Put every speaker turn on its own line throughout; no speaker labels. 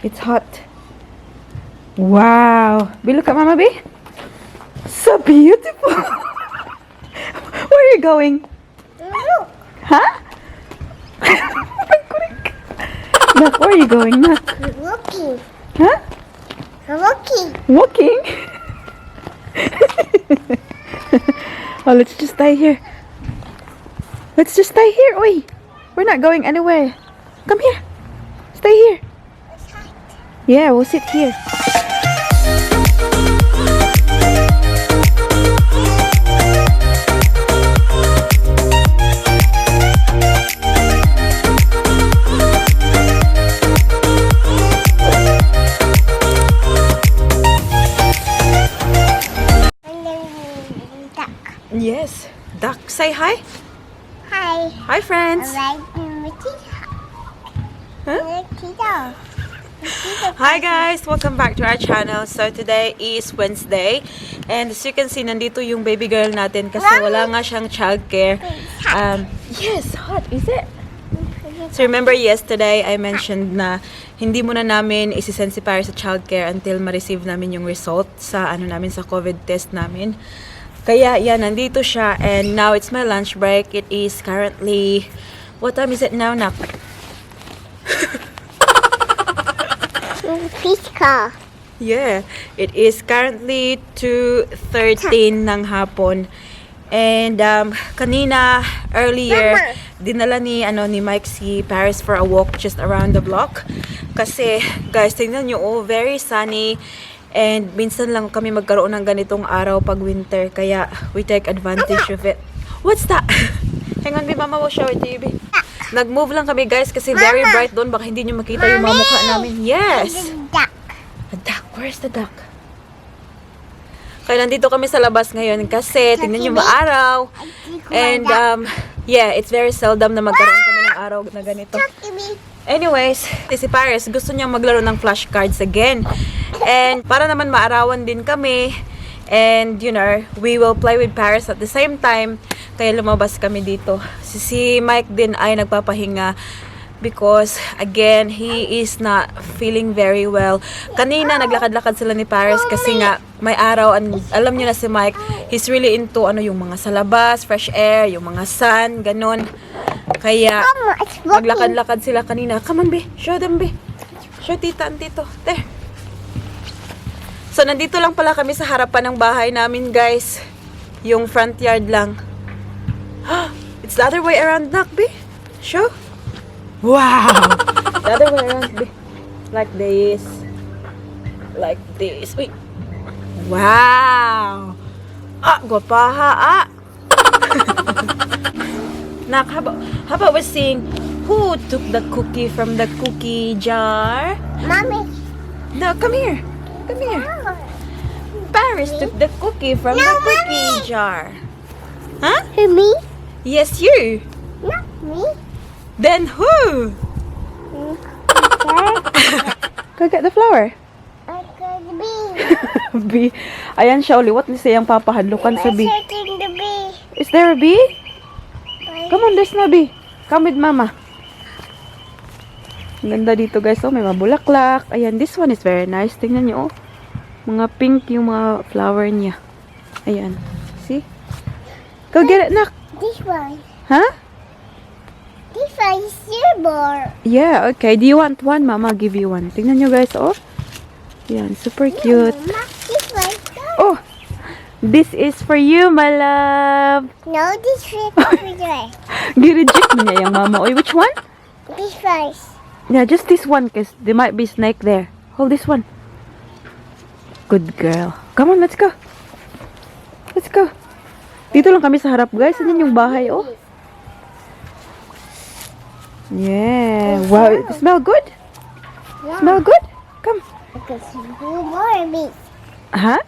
It's hot. Wow. Be, look at Mama B. So beautiful. Where are you going?
Look.
Huh? Look, where are you going? Look.
Looking.
Huh?
Looking.
Walking? Oh, let's just stay here. Let's just stay here. Oi. We're not going anywhere. Come here. Stay here. Yeah, we'll sit here.
Duck.
Yes. Duck, say hi.
Hi.
Hi, friends.
Huh?
Hi guys, welcome back to our channel. So today is Wednesday, and as you can see, nandito yung baby girl natin kasi wala nga siyang childcare. Yes, hot, is it? So remember yesterday, I mentioned na hindi muna namin isisend si Paris sa childcare until ma-receive namin yung result sa namin sa COVID test namin. Kaya yan, nandito siya, and now it's my lunch break. It is currently, what time is it now, Nak?
Pizza.
Yeah, it is currently 2:13 ng hapon. And kanina earlier dinala ni Mike si Paris for a walk just around the block. Kasi guys, tingnan niyo, oh, very sunny. And minsan lang kami magkaroon ng ganitong araw pag winter, kaya we take advantage of it. What's that? Hang on, Mama will show it to you, babe. Nag-move lang kami guys kasi very bright doon, baka hindi niyo makita yung mga mukha namin. Yes.
Duck.
A duck? Where's the duck? Kaya nandito kami sa labas ngayon kasi tingnan nyo maaraw. And yeah, it's very seldom na magkaroon kami ng araw na ganito. Anyways, si Paris gusto niyang maglaro ng flashcards again. And para naman maarawan din kami. And you know, we will play with Paris at the same time. Kaya lumabas kami dito. Si Mike din ay nagpapahinga because again, he is not feeling very well. Kanina naglakad-lakad sila ni Paris kasi nga may araw, and alam niyo na si Mike, he's really into yung mga sa labas, fresh air, yung mga sun, ganun. Kaya naglakad-lakad sila kanina. Come on, be. Show them, be. Show tita and tito. There. So nandito lang pala kami sa harapan ng bahay namin, guys. Yung front yard lang. It's the other way around, Nak, be. Show. Wow! The other way around, be. Like this. Like this. Wait. Wow! Ah, guwapaha, ah! Nak, how about we sing, who took the cookie from the cookie jar?
Mommy.
No, come here. Come here. Paris took the cookie from the cookie jar. Huh?
Who, me?
Yes, you.
Not me.
Then who? Go get the flower.
I got the bee.
Bee. Ayan siya uli. What say ang papahadlukan sa bee?
Searching the bee.
Is there a bee? Come on, there's no bee. Come with mama. Ang ganda dito guys. Oh, may mabulaklak. Ayan, this one is very nice. Tingnan niyo, oh. Mga pink yung mga flower niya. Ayan. See? Go get it, Nak.
This one.
Huh?
This one is silver.
Yeah, okay. Do you want one? Mama, give you one. Tingnan nyo guys, oh. Yan, super cute.
Mama, this one.
Oh, this is for you, my love.
No, this one is for
Gireject mo niya yung mama. Oy, which one?
This one.
Yeah, just this one, cause there might be snake there. Hold this one. Good girl. Come on, let's go. Let's go. Dito lang kami sa harap, guys. Yan yung bahay, oh. Yeah. Wow, it smell good?
Yeah.
Smell good? Come.
Because more bees.
Huh?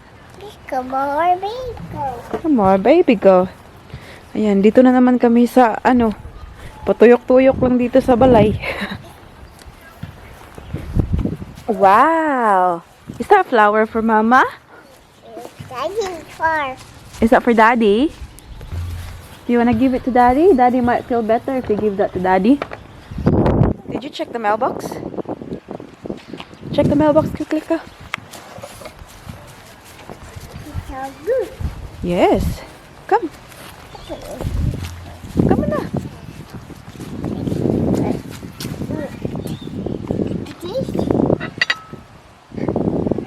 More bees.
Come on, baby, go. Ayan, dito na naman kami sa, patuyok-tuyok lang dito sa balay. Wow. Is that a flower for Mama?
Daddy's far.
Is that for Daddy? Do you want to give it to Daddy? Daddy might feel better if you give that to Daddy. Did you check the mailbox? Check the mailbox quickly ka.
So good.
Yes. Come. Come on na.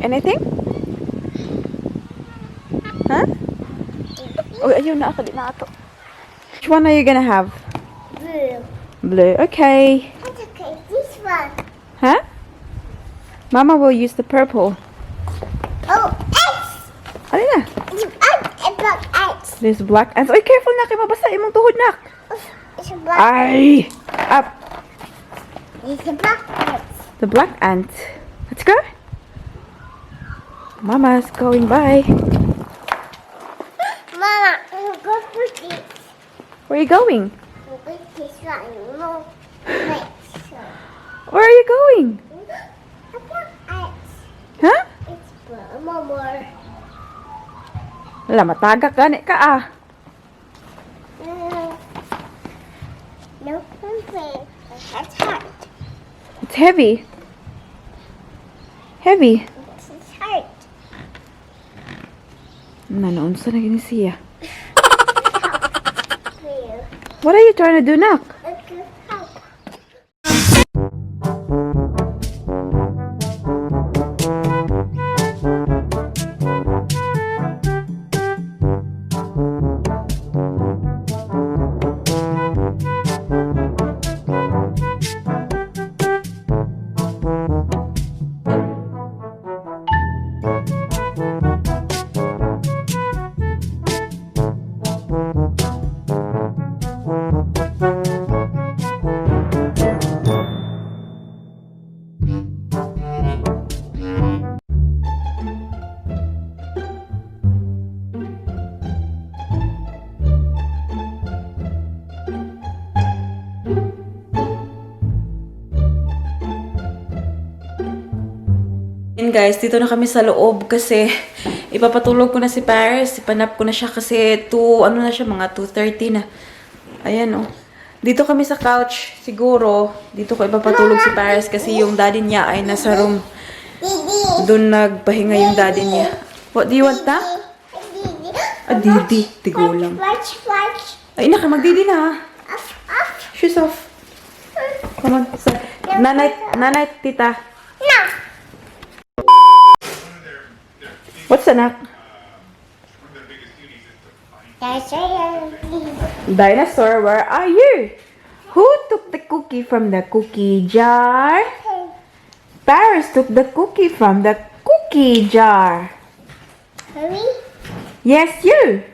Anything? Huh? Oh, ayun na ako. Di na ato. Which one are you gonna have?
Blue.
Blue. Okay.
That's okay. This one.
Huh? Mama will use the purple.
Oh, X.
Alin na?
It's a black X.
There's black ants. Oy, careful na. Kay mabasa imong tuhod nak.
It's a black.
Ay! Up.
It's a black X.
The black ant. Let's go. Mama's going by.
Mama, I'm going to this.
Where are you going?
I'm going to this one. No. Wait. So.
Where are you going?
A black X.
Huh?
It's blue. More.
Wala, matagak gani ka ah.
No complaint. That's hard.
It's heavy. Heavy.
It's hard.
Nanounsa na gini siya.
Blue.
What are you trying to do nak?
Okay, help.
And guys, dito na kami sa loob kasi ipapatulog ko na si Paris. Ipanap ko na siya kasi ano na siya, mga 2:30 na. Ayan oh. Dito kami sa couch, siguro. Dito ko ipapatulog si Paris kasi yung daddy niya ay nasa room. Doon nagpahinga yung daddy niya. What do you want na? Ah, Didi. Tigo lang.
Watch.
Ay, naka, magdidi na ha. Shoes off. Come on. Nanay, tita.
No.
What's anak?
That's right.
Dinosaur, where are you? Who took the cookie from the cookie jar? Paris took the cookie from the cookie jar.
Hurry.
Yes, you.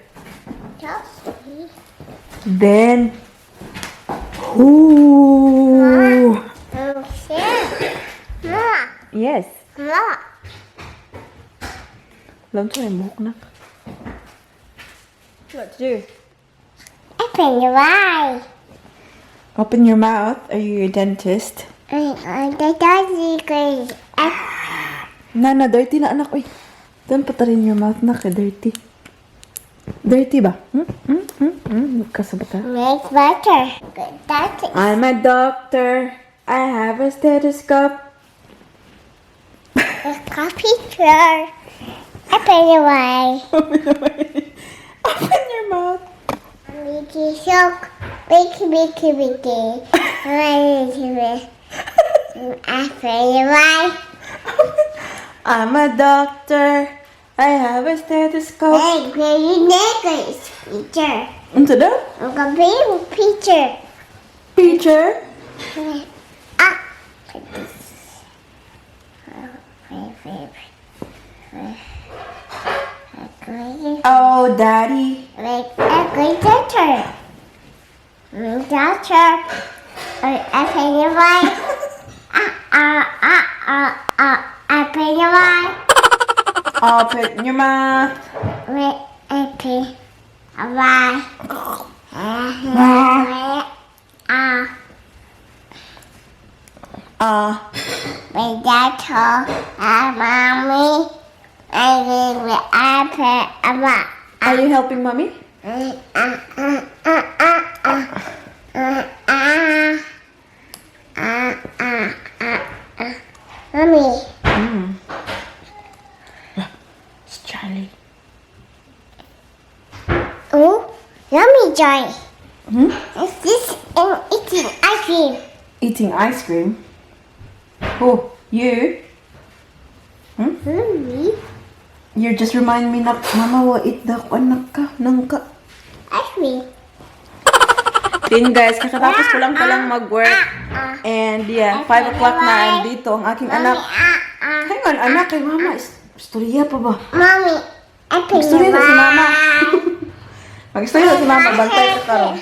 Just me.
Then, who?
Ma.
Yes.
Ma.
Lắm cho em buộc nè. What to do?
Open your eye.
Open your mouth. Are you a dentist?
The doggy goes.
Nana, dirty na anak. Uy. Don't put that in your mouth na ka dirty. Dirty ba? Kasabata.
Make butter. Good. That's it.
I'm a doctor. I have a stethoscope.
A coffee jar. Open your eye.
Open your mouth.
Mickey Shock. Mickey. Open your eye.
I'm a doctor. I have a stethoscope.
Hey, baby necklace. Picture.
Into the
I'm gonna be a picture.
picture.
Ah. Like this. Wait.
Oh, daddy.
Like a great doctor. Doctor. Open your eye. Open your eye.
Open your mouth.
Wait, open your eye. With doctor, mommy, I think we open a eye.
Are you helping mommy?
Mommy.
It's Charlie.
Oh, yummy joy.
Hmm?
Is this eating ice cream?
Eating ice cream? Oh, you?
Mommy,
You just remind me na Mama will eat the anak ka, nangka.
ice cream.
Then guys, kakatapos ko lang palang mag-work. And yeah, 5 o'clock na andito ang aking anak. Hang on, anak kay Mama. Istorya pa ba?
Mommy,
Mag-istorya na si Mama. Mag-istorya na si Mama. Bantay ka karon.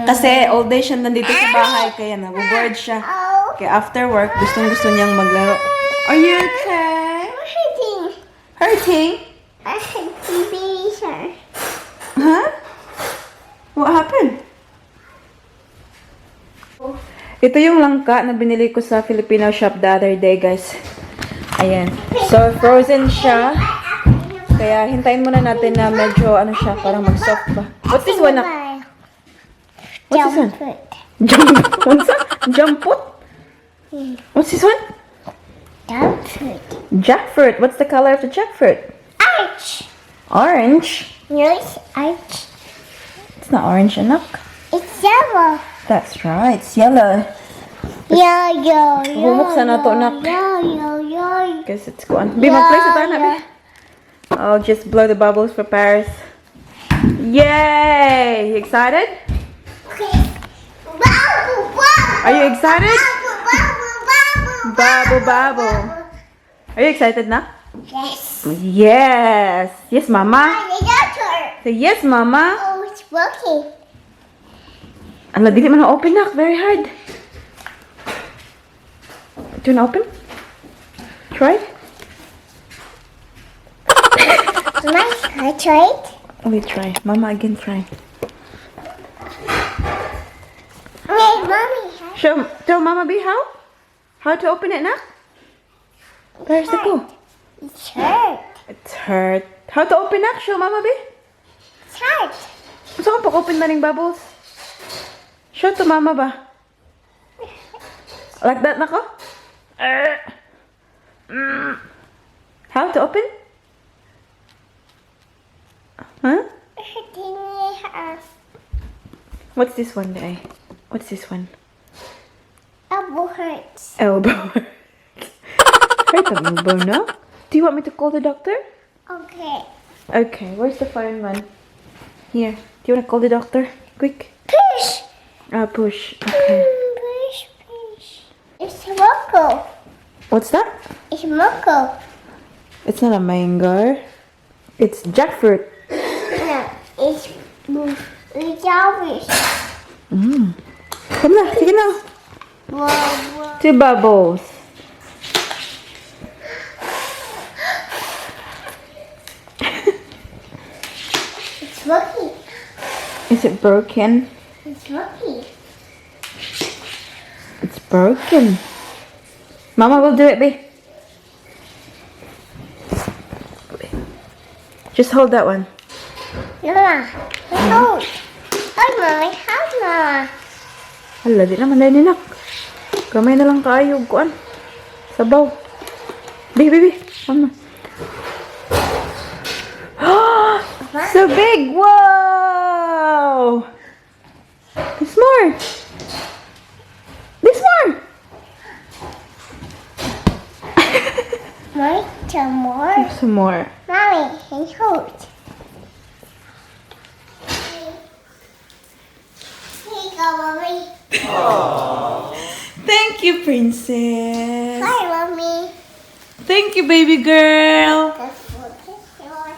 Kasi all day siya nandito sa bahay. Kaya nag-board siya. Kaya after work, gustong-gusto niyang maglaro. Are you okay? Hurting? Huh? What happened? Ito yung langka na binili ko sa Filipino shop the other day, guys. Ayan. So, frozen siya. Kaya, hintayin muna natin na medyo, ano siya, parang mag-soft ba. What's this one? What's this one? What's that? Jamput? What's this one? Jackfruit. What's the color of the jackfruit? Orange.
Yes, arch.
It's not orange, anak.
It's yellow.
That's right. It's yellow.
Yo.
Bubuksan na to, nak.
Yo.
Guess it's gone. Be, mag-place ito, anak. Be. I'll just blow the bubbles for Paris. Yay! You excited? Are you excited? Bubble. Are you excited na?
Yes.
Yes. Yes, Mama. Say yes, Mama.
Oh, it's working.
Ala, dili man na-open, nak. Very hard. Do you want to open? Try?
I tried.
We try. Mama again try.
Wait, Mommy.
Show Mama B how to open it, nak. Where's the go?
It's hurt.
It's hurt. How to open, nak? Show Mama B.
It's hurt.
Gusto kong pag-open na ring bubbles. Show to Mama ba? Like that, nako? How to open? Huh? What's this one, Day? What's this one?
Elbow hurts.
Elbow. Hurt the elbow, no? Do you want me to call the doctor?
Okay.
Okay, where's the phone one? Here. Do you want to call the doctor? Quick.
Push.
Push. Okay.
Push. It's Morocco.
What's that?
It's Morocco.
It's not a mango. It's jackfruit.
No, it's Jarvis.
Come na, sige na.
Whoa.
2 bubbles.
It's lucky.
Is it broken?
It's lucky.
It's broken. Mama will do it, babe. Just hold that one.
Mama, hold. Hold, Mommy. Hold, Mama.
Hala, di naman dahil ninak. Kamay na lang kaayog kuan. Sabaw. Baby. Mama. So big! Whoa! There's more! There's more!
Mommy, some more.
There's some more.
Mommy, and hold. Here you go, Mommy.
Thank you, princess.
Hi, Mommy.
Thank you, baby girl.
That's for this one.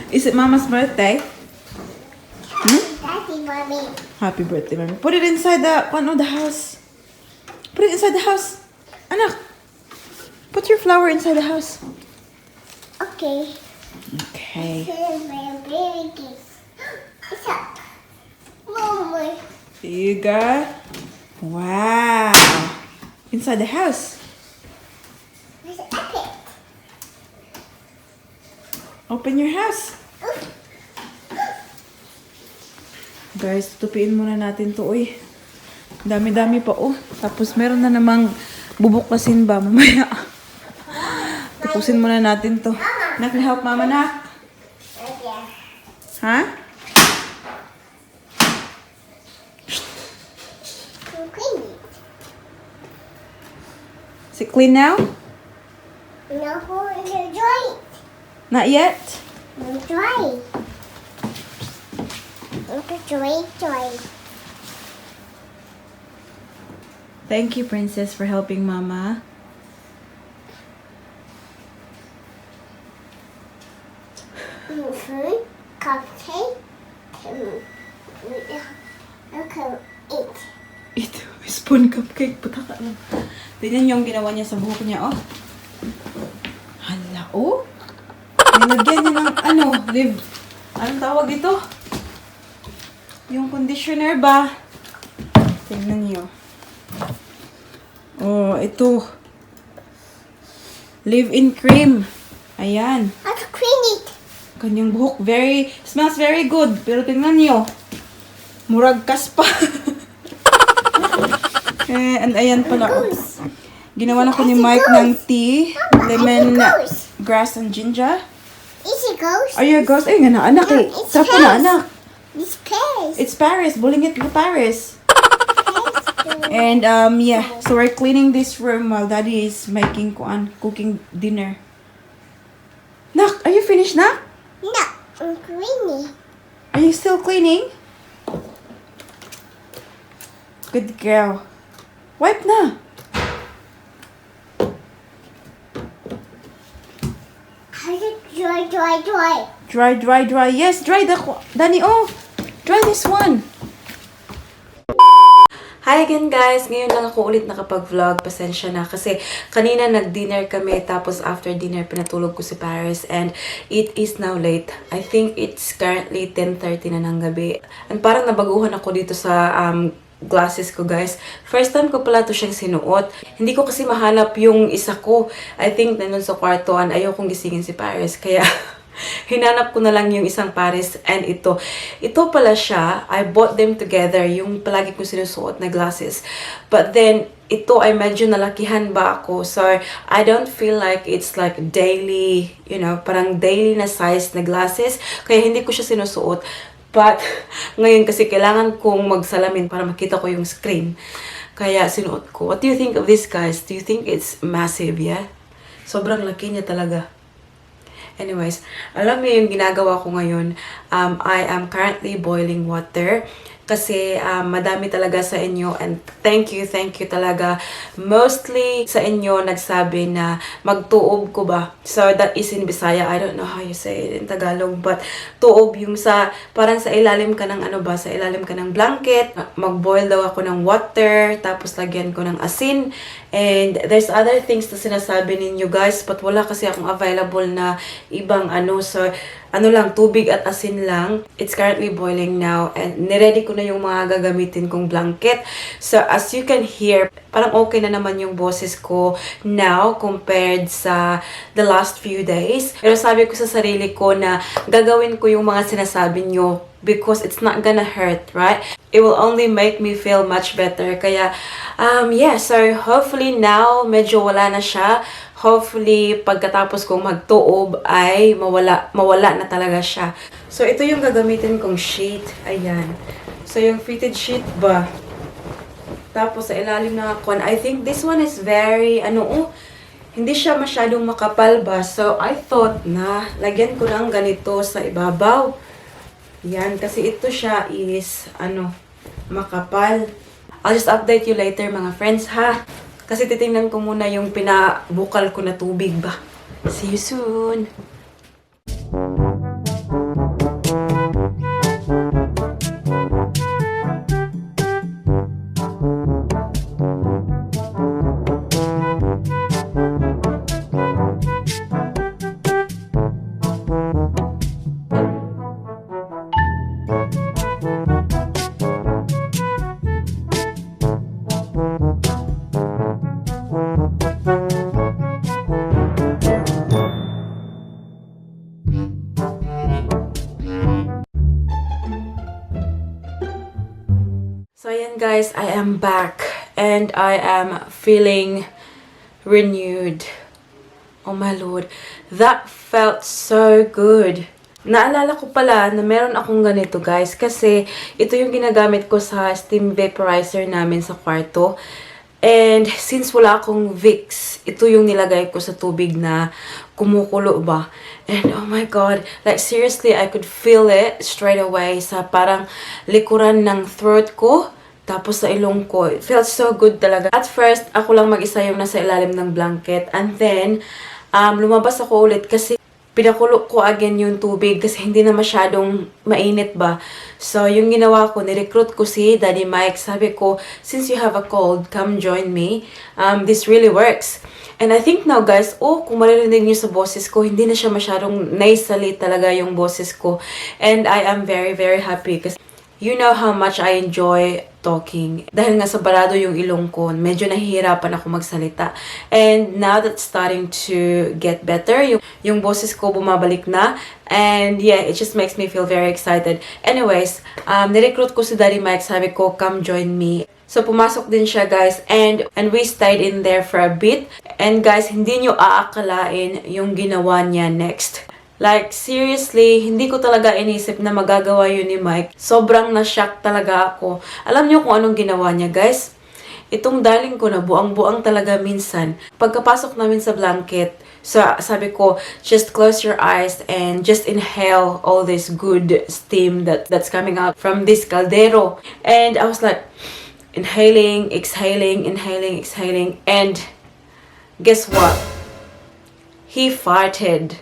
Is it Mama's birthday?
Daddy, Mommy.
Happy birthday, Mommy. Put it inside the house. Put it inside the house. Anak, put your flower inside the house.
Okay.
Okay.
This is my baby gift. It's up. Mommy.
Here you go. Wow. Inside the house.
It's epic.
Open your house. Guys, tutupiin muna natin to, uy. Dami-dami pa, oh. Tapos meron na namang bubuklasin ba mamaya. Tapusin muna natin to. Nak, help mama na.
Okay.
Ha?
Clean it.
Is it clean now?
No, it's dry.
Not yet?
It's dry. It's dry.
Thank you, Princess, for helping Mama.
Food, cupcake, okay, eat.
Ito, spoon cupcake. Pataka lang. Tignan yung ginawa niya sa buhok niya, oh. Hala, oh. Nilagyan niya ng, live. Anong tawag ito? Yung conditioner ba? Tignan niyo. Oh, ito. Leave-in cream. Ayan.
Let's clean it.
Kanyang buhok, smells very good. Pero tingnan niyo. Murag kaspa. And ayan pala. Oh. Ginawa na ko ni Mike ng tea. Lemon, grass, and ginger.
Is it ghost?
Ay, ghost. Ay, nga na, anak eh.
It's
Sapa na, anak.
It's Paris.
It's Paris. Bulingit na Paris. And yeah, so we're cleaning this room while Daddy is cooking dinner. Nak, are you finished, Nak?
No, I'm cleaning.
Are you still cleaning? Good girl. Wipe na.
How's it dry?
Dry. Yes, dry Danny, oh. Dry this one. Hi again guys! Ngayon lang ako ulit nakapag-vlog. Pasensya na kasi kanina nag-dinner kami tapos after dinner pinatulog ko si Paris and it is now late. I think it's currently 10:30 na ng gabi. And parang nabaguhan ako dito sa glasses ko guys. First time ko pala to siyang sinuot. Hindi ko kasi mahanap yung isa ko. I think nandun sa kwartoan. Ayaw kong gisingin si Paris. Kaya hinanap ko na lang yung isang Paris and ito. Ito pala siya. I bought them together. Yung palagi ko sinusuot na glasses. But then, ito ay medyo nalakihan ba ako. So, I don't feel like it's like daily, parang daily na size na glasses. Kaya hindi ko siya sinusuot. But, ngayon kasi kailangan kong magsalamin para makita ko yung screen. Kaya sinuot ko. What do you think of this, guys? Do you think it's massive, yeah? Sobrang laki niya talaga. Anyways, alam niyo yung ginagawa ko ngayon. I am currently boiling water. Kasi madami talaga sa inyo and thank you talaga. Mostly sa inyo nagsabi na magtuob ko ba. So that is in Bisaya. I don't know how you say it in Tagalog. But tuob yung parang sa ilalim ka ng sa ilalim ka ng blanket. Mag-boil daw ako ng water. Tapos lagyan ko ng asin. And there's other things na sinasabi ninyo guys. But wala kasi akong available na ibang So lang, tubig at asin lang. It's currently boiling now and niready ko na yung mga gagamitin kong blanket. So, as you can hear, parang okay na naman yung boses ko now compared sa the last few days. Pero sabi ko sa sarili ko na gagawin ko yung mga sinasabi nyo because it's not gonna hurt, right? It will only make me feel much better. Kaya, yeah, so hopefully now, medyo wala na siya. Hopefully, pagkatapos kong magtuob ay mawala na talaga siya. So, ito yung gagamitin kong sheet. Ayan. So, yung fitted sheet ba? Tapos, sa ilalim ng akon. I think this one is very, hindi siya masyadong makapal ba? So, I thought na lagyan ko ng ganito sa ibabaw. Yan. Kasi ito siya is, makapal. I'll just update you later, mga friends, ha? Kasi titingnan ko muna yung pinabukal ko na tubig ba. See you soon! Ayan guys, I am back and I am feeling renewed. Oh my Lord, that felt so good. Naalala ko pala na meron akong ganito guys kasi ito yung ginagamit ko sa steam vaporizer namin sa kwarto. And since wala akong Vicks, ito yung nilagay ko sa tubig na kumukulo ba. And oh my God, like seriously, I could feel it straight away sa parang likuran ng throat ko. Tapos sa ilong ko. It felt so good talaga. At first, ako lang mag-isa yung nasa ilalim ng blanket. And then, lumabas ako ulit kasi pinakulo ko again yung tubig kasi hindi na masyadong mainit ba. So, yung ginawa ko, nirecruit ko si Daddy Mike. Sabi ko, since you have a cold, come join me. This really works. And I think now guys, kung maririnig niyo sa boses ko, hindi na siya masyadong nasally talaga yung boses ko. And I am very, very happy kasi you know how much I enjoy talking. Dahil nga sa barado yung ilong ko, medyo nahihirapan ako magsalita. And now that's starting to get better. Yung boses ko bumabalik na. And yeah, it just makes me feel very excited. Anyways, nirecruit ko si Daddy Mike. Sabi ko, come join me. So, pumasok din siya, guys. And we stayed in there for a bit. And guys, hindi nyo aakalain yung ginawa niya next. Like, seriously, hindi ko talaga inisip na magagawa yun ni Mike. Sobrang na-shock talaga ako. Alam niyo kung anong ginawa niya, guys? Itong darling ko na buang-buang talaga minsan. Pagkapasok namin sa blanket, so sabi ko, just close your eyes and just inhale all this good steam that's coming out from this caldero. And I was like, inhaling, exhaling, inhaling, exhaling. And guess what? He farted.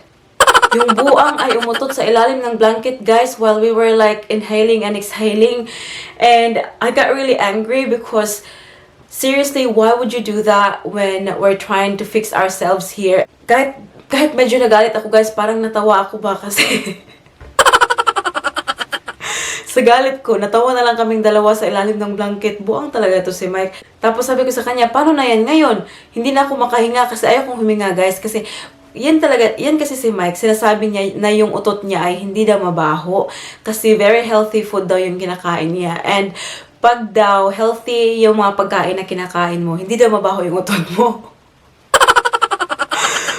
Yung buang ay umutot sa ilalim ng blanket, guys, while we were like inhaling and exhaling. And I got really angry because seriously, why would you do that when we're trying to fix ourselves here? Kahit medyo nagalit ako, guys, parang natawa ako ba kasi sa galit ko, natawa na lang kaming dalawa sa ilalim ng blanket. Buang talaga to si Mike. Tapos sabi ko sa kanya, paano na yan ngayon? Hindi na ako makahinga kasi ayaw kong huminga, guys, kasi yan kasi si Mike, sinasabi niya na yung utot niya ay hindi daw mabaho kasi very healthy food daw yung kinakain niya. And pag daw healthy yung mga pagkain na kinakain mo, hindi daw mabaho yung utot mo.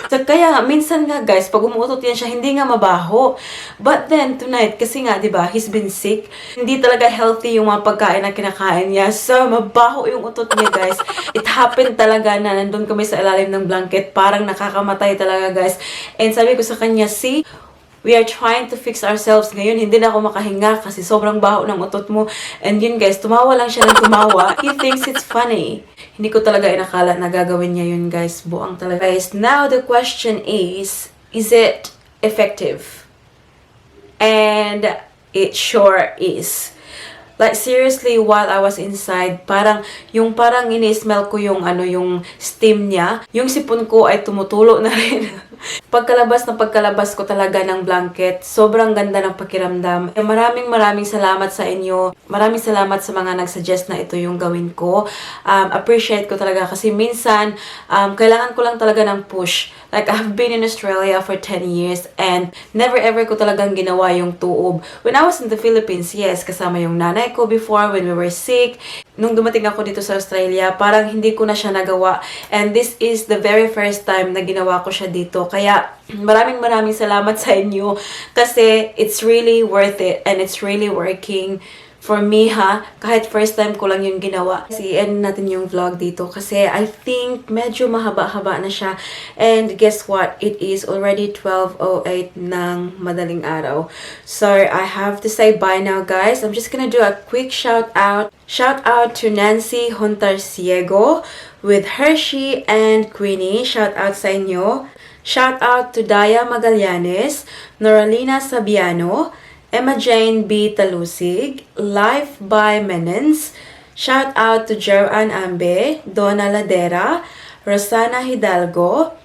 So, kaya minsan nga guys, pag umuutot yan siya, hindi nga mabaho. But then, tonight, kasi nga, di ba, he's been sick. Hindi talaga healthy yung mga pagkain na kinakain niya. So, mabaho yung utot niya, guys. It happened talaga na nandun kami sa ilalim ng blanket. Parang nakakamatay talaga, guys. And sabi ko sa kanya, see, we are trying to fix ourselves ngayon. Hindi na ako makahinga kasi sobrang baho ng utot mo. And yun, guys, tumawa lang siya ng tumawa. He thinks it's funny. Hindi ko talaga inakala na gagawin niya yun, guys. Buang talaga. Guys, now the question is it effective? And it sure is. Like, seriously, while I was inside, parang ini-smell ko yung steam niya. Yung sipon ko ay tumutulo na rin. Pagkalabas ko talaga ng blanket, sobrang ganda ng pakiramdam. Maraming salamat sa inyo. Maraming salamat sa mga nagsuggest na ito yung gawin ko. Appreciate ko talaga kasi minsan, kailangan ko lang talaga ng push. Like, I've been in Australia for 10 years and never ever ko talagang ginawa yung tuob. When I was in the Philippines, yes, kasama yung nanay ko before when we were sick. Nung dumating ako dito sa Australia, parang hindi ko na siya nagawa. And this is the very first time na ginawa ko siya dito. Kaya, maraming salamat sa inyo kasi it's really worth it and it's really working for me, ha. Kahit first time ko lang yung ginawa. I-end natin yung vlog dito kasi I think medyo mahaba-haba na siya. And guess what? It is already 12:08 ng madaling araw. So, I have to say bye now, guys. I'm just gonna do a quick shout out. Shout out to Nancy Hontarciego with Hershey and Queenie. Shout out sa inyo. Shout out to Daya Magallanes, Noralina Sabiano, Emma Jane B. Talusig, Life by Menens. Shout out to Joanne Ambe, Donna Ladera, Rosana Hidalgo,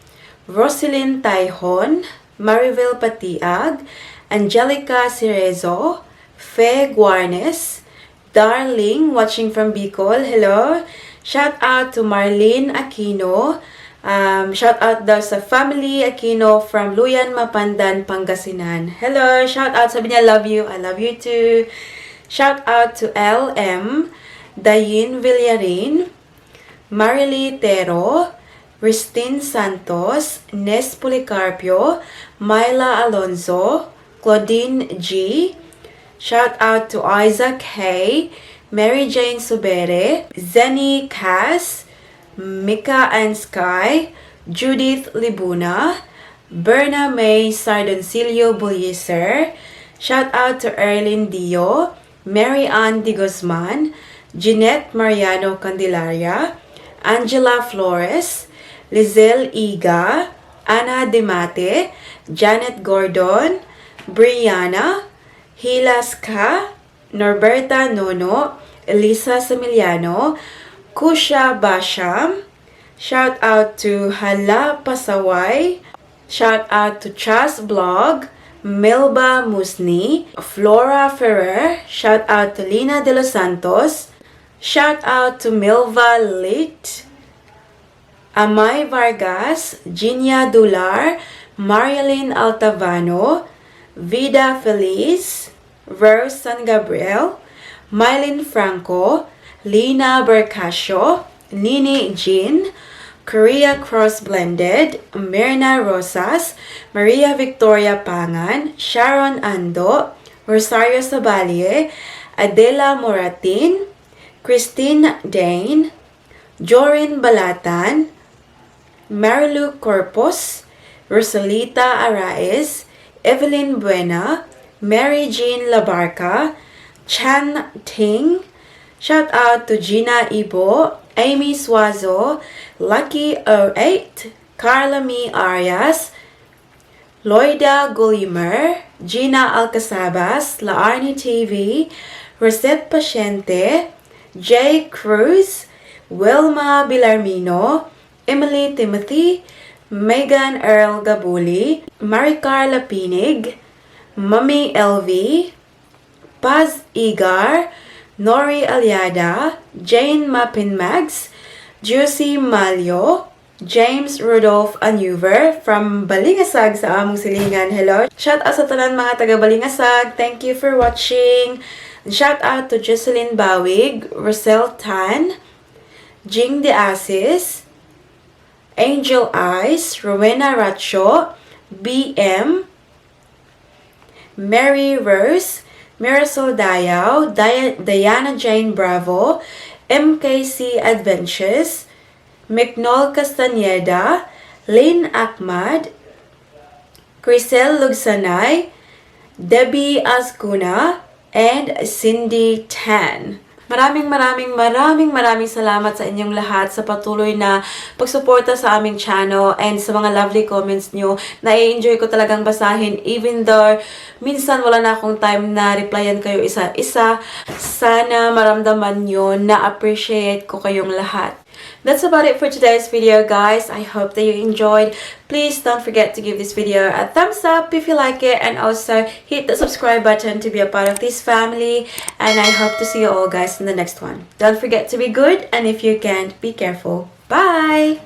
Roselyn Taihon, Maribel Patiag, Angelica Cerezo, Fe Guarnes, Darling, watching from Bicol, hello. Shout out to Marlene Aquino. Shout out daw sa family Aquino from Luyan, Mapandan, Pangasinan. Hello, shout out. Sabi niya, love you. I love you too. Shout out to LM Dayin Villarin, Marily Tero, Christine Santos, Nes Policarpio, Myla Alonzo, Claudine G. Shout out to Isaac Hay, Mary Jane Subere, Zenny Cass, Mika and Sky, Judith Libuna, Berna May Sardoncillo Bulliser. Shout out to Erlyn Dio, Mary Ann Di Guzman, Jeanette Mariano Candelaria, Angela Flores, Lizelle Iga, Ana Demate, Janet Gordon, Brianna, Hila Ska, Norberta Nono, Elisa Samiliano, Kusha Basham. Shout out to Hala Pasaway. Shout out to Chas Blog, Melba Musni, Flora Ferrer. Shout out to Lina De Los Santos. Shout out to Milva Lit, Amay Vargas, Ginia Dular, Marielyn Altavano, Vida Feliz, Rose San Gabriel, Mylene Franco, Lina Bercasio, Nini Jean, Korea Cross Blended, Myrna Rosas, Maria Victoria Pangan, Sharon Ando, Rosario Sabalie, Adela Moratin, Christine Dane, Jorin Balatan, Marilu Corpus, Rosalita Araez, Evelyn Buena, Mary Jean Labarca, Chan Ting. Shout out to Gina Ibo, Amy Suazo, Lucky 08, Carla Mi Arias, Loida Gullimer, Gina Alcasabas, Laarni TV, Rosette Paciente, Jay Cruz, Wilma Bilarmino, Emily Timothy, Megan Earl Gabuli, Maricar Lapinig, Mami LV, Paz Igar, Nori Aliada, Jane Mapinmags, Juicy Malyo, James Rudolph Anuver from Balingasag sa among silingan. Hello! Shout out sa tanan mga taga Balingasag. Thank you for watching. Shout out to Jocelyn Bawig, Rosel Tan, Jing De Asis, Angel Eyes, Rowena Racho, BM, Mary Rose, Marisol Dayao, Diana Jane Bravo, MKC Adventures, McNoll Castaneda, Lynn Ahmad, Crisel Lugsanay, Debbie Ascuna, and Cindy Tan. Maraming salamat sa inyong lahat sa patuloy na pagsuporta sa aming channel and sa mga lovely comments nyo. Na-enjoy ko talagang basahin even though minsan wala na akong time na replyan kayo isa-isa. Sana maramdaman nyo na appreciate ko kayong lahat. That's about it for today's video, guys. I hope that you enjoyed. Please don't forget to give this video a thumbs up if you like it, and also hit the subscribe button to be a part of this family. And I hope to see you all guys in the next one. Don't forget to be good, and if you can, be careful. Bye!